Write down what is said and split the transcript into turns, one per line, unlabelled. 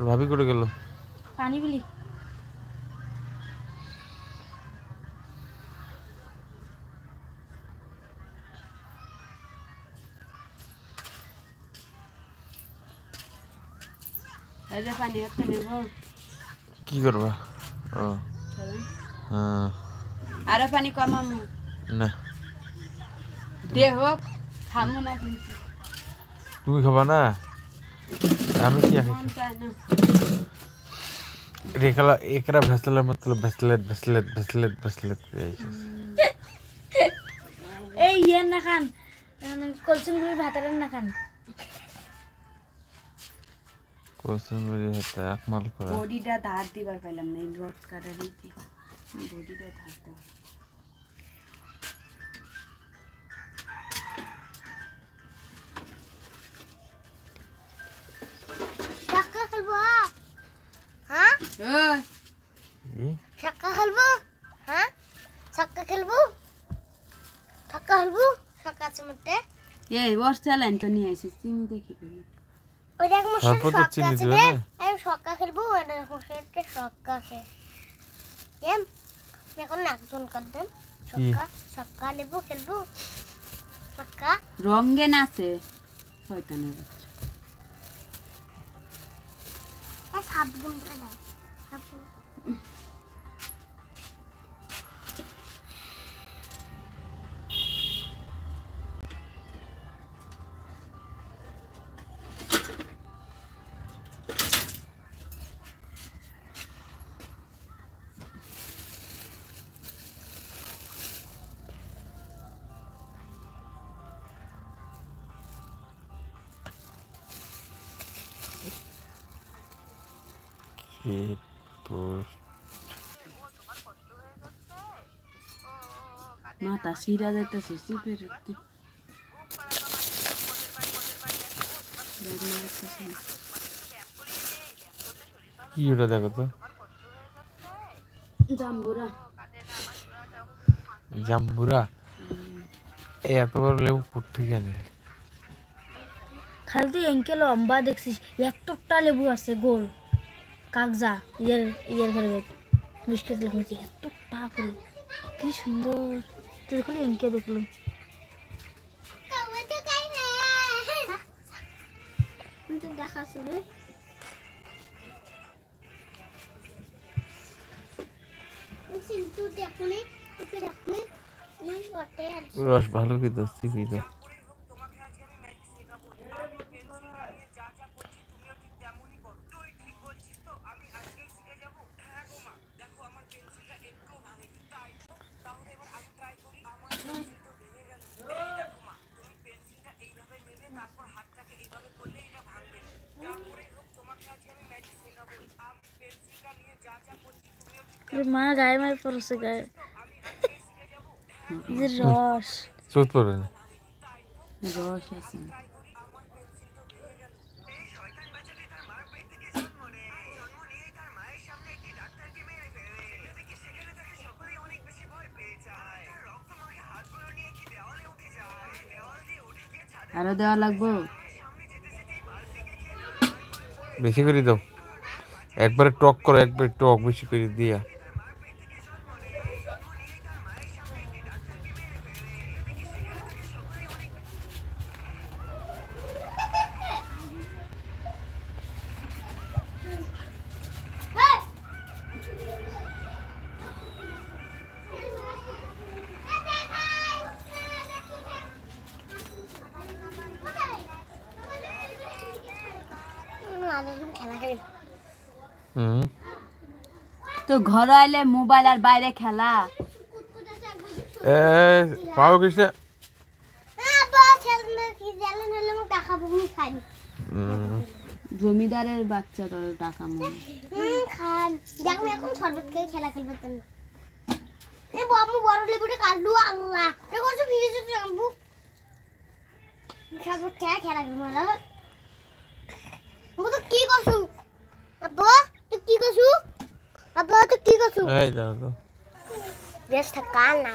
ভাবি করে গেল
পানি বিলি
আরে পানি একটা নেব
কি করবা ও হ্যাঁ
আরে পানি কমামু
না
দে হোক খামু না কিন্তু
তুমি খাবা না আমি কি
মন চায় না
रेखला एकरा भसला मतलब भसलेट भसलेट भसलेट भसलेट
এই ইয়ে না খান কলসুম গুলি ভাতারে না খান
কোসম মেরে হতা আকমাল করা
বডিটা ধার দিবার পাইলাম না এই রড কাটা দিতে বডিটা ধার দাও
শাকা খেলবো হ্যাঁ শাকা খেলবো হ্যাঁ শাকা খেলবো শাকা খেলবো শাকা আছে মতে
এই ওর চ্যালেঞ্জ তো নিয়ে আসিস তুমি দেখি
ওই দেখ মোর শাকা
চিনি
আছে
দিবে
রে
না
আমি শাকা খেলবো এটা মোর সাথে শাকা আছে এম দেখুন না একজন করবেন শাকা শাকা নেবো খেলবো শাকা
রঙে নাচে শয়তানের
আর সাবগুন করে দাও সাবগুন
কি তোর
মাথা সিরা যাইতেছে সিপের
কি ওটা দেখো তো
জাম্বুরা
জাম্বুরা এত বড় লেবু ফুটতে গেলে
খালতে এনকে লম্বা দেখছিস একটা লেবু আছে গোল কাগজা ইয়ের ঘরে মিষ্টি লেবু এতটা করে কি সুন্দর তুই দেখলি এনকে দেখলাম দেখাচ্ছে রে
রস ভালো কি দোস্তি কি তো
মা গায়ে মার পড়ছে গায়ে যে রস
চোট পড়বে না
রস আছে আরো দেওয়া লাগবো
বেশি করে দাও একবারে টক করো একবারে টক বেশি করে দিয়া
তো ঘরে আইলে মোবাইল আর বাইরে খেলা
পাও কিসে
জমিদারের বাচ্চা তোর টাকা মনে
এখন শরবত খেয়ে খেলা খেলবে বড় লেবুটা কাটলু আল্লাহ খেলা খেলবো কি করছু আব্বা তুই কি করছু আব্বা তুই কি করছু
এই দাও তো
বেশ থাকা না